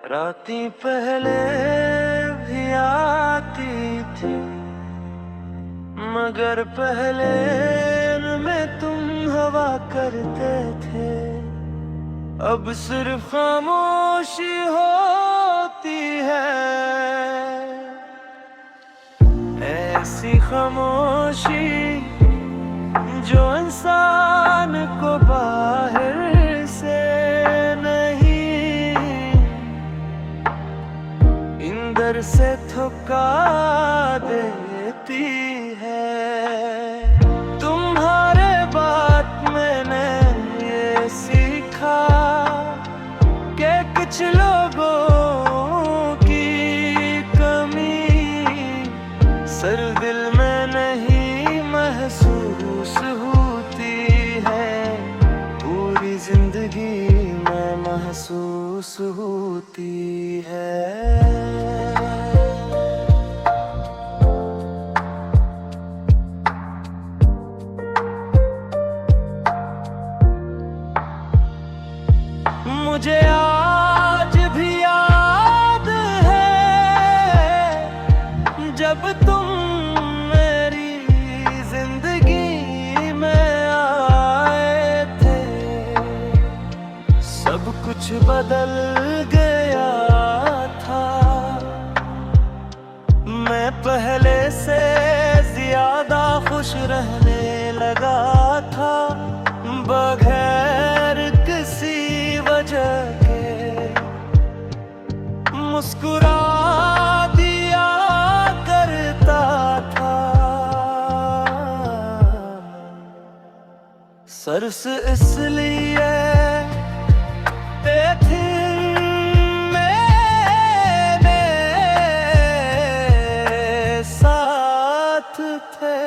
रातें पहले भी आती थी, मगर पहले में तुम हवा करते थे। अब सिर्फ खामोशी होती है, ऐसी खामोशी जो इंसान को बाहर से नहीं, अंदर से थका देती है। तुम्हारे बात मैंने ये सीखा कि कुछ लोगों की कमी सर दिल में नहीं महसूस होती है, पूरी जिंदगी में महसूस होती है। मुझे आज भी याद है जब तुम मेरी जिंदगी में आए थे। सब कुछ बदल गया था, मैं पहले से ज्यादा खुश रहने लगा था, बगैर किसी वजह के मुस्कुरा दिया करता था। सर से इसलिए थे मेरे साथ थे,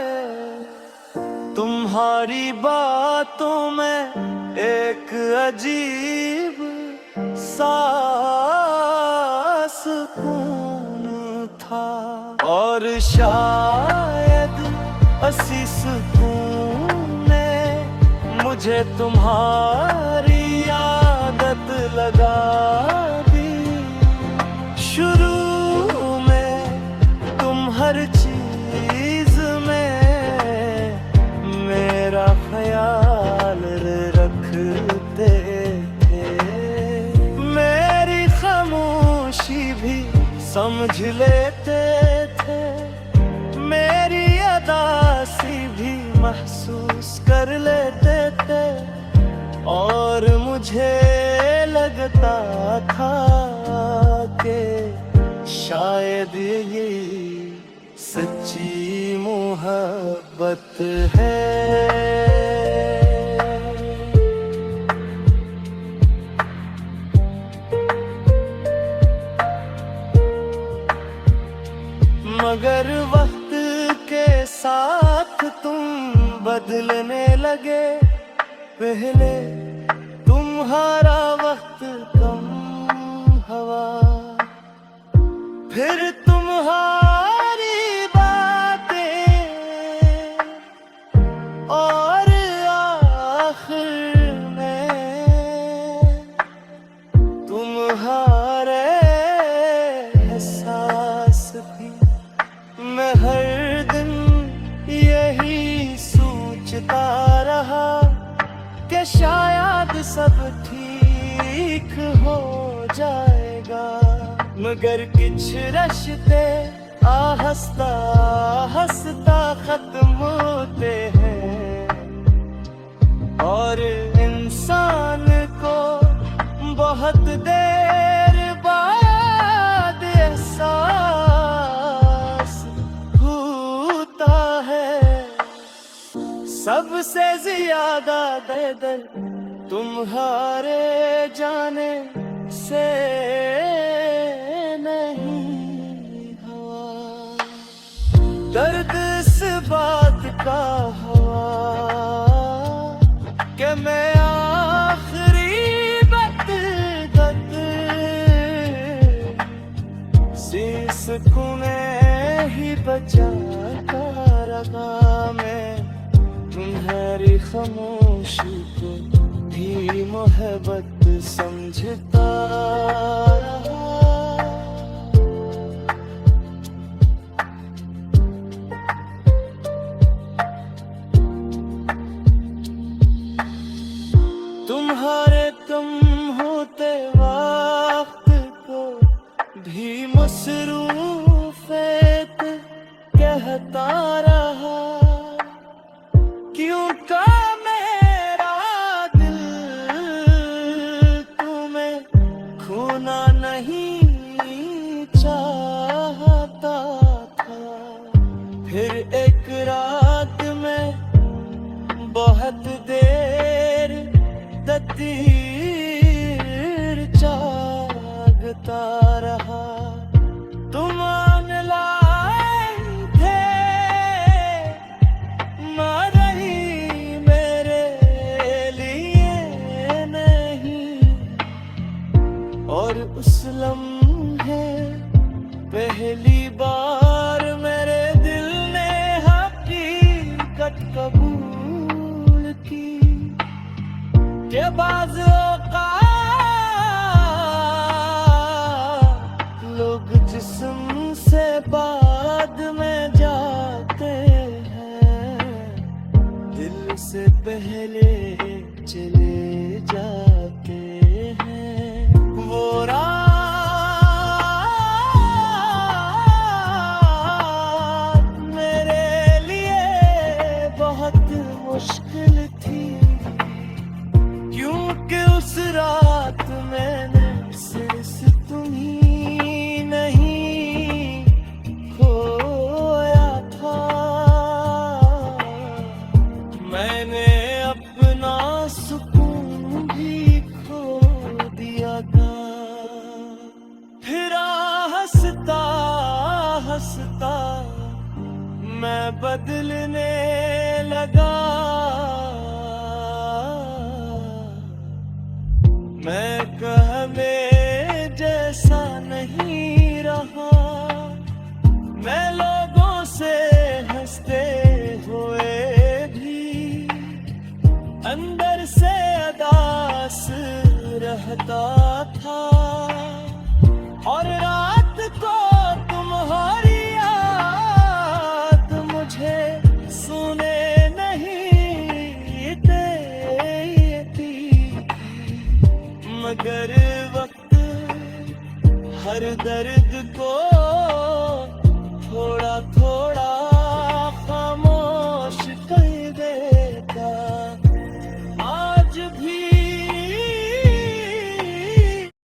तुम्हारी बातों में एक अजीब सा सुकून था, और शायद इसी सुकून ने मुझे तुम्हारी आदत लगा दी। शुरू में तुम हर चीज में मेरा ख्याल रखते थे, मेरी खामोशी भी समझ लेते थे, मेरी अदासी भी महसूस कर लेते थे, और मुझे लगता था कि शायद ये सच्ची मोहब्बत है। मगर वक्त के साथ तुम बदलने लगे, पहले तुम्हारा वक्त कम हवा, फिर तुम्हारी बातें, और आखिर में तुम्हारे एहसास भी। मैं हर दिन यही सोचता रहा कि शायद सब ठीक हो जाएगा, मगर कुछ रिश्ते आहिस्ता आहिस्ता खत्म होते हैं, और इंसान को बहुत देर बाद एहसास होता है। सबसे ज्यादा दर्द तुम्हारे जाने से नहीं हुआ, दर्द इस बात का हुआ कि मैं आखिरी बदगत सुकूने ही बचाता रहा। मैं तुम्हारी खामोशी को भी मोहब्बत समझता रहा। होता रहा। तुम आन लाए थे मगर ही मेरे लिए नहीं, और उस लम्हे पहली बार मेरे दिल ने हकीकत कबूल की कि बाज़ औक़ात लोग जिस्म से बाद में जाते हैं, दिल से पहले चले जाते हैं। वो रात मेरे लिए बहुत मुश्किल थी, क्योंकि उस रात मैंने सिर्फ तुम्ही नहीं खोया था। मैंने अपना सुकून भी खो दिया था। फिर हंसता हंसता मैं बदलने लगा। मैं कहने जैसा नहीं रहा। मैं लोगों से हंसते हुए भी अंदर से अदास रहता था, और रात को तुम्हारी याद मुझे सुने नहीं देती, मगर वक्त हर दर्द को थोड़ा थोड़ा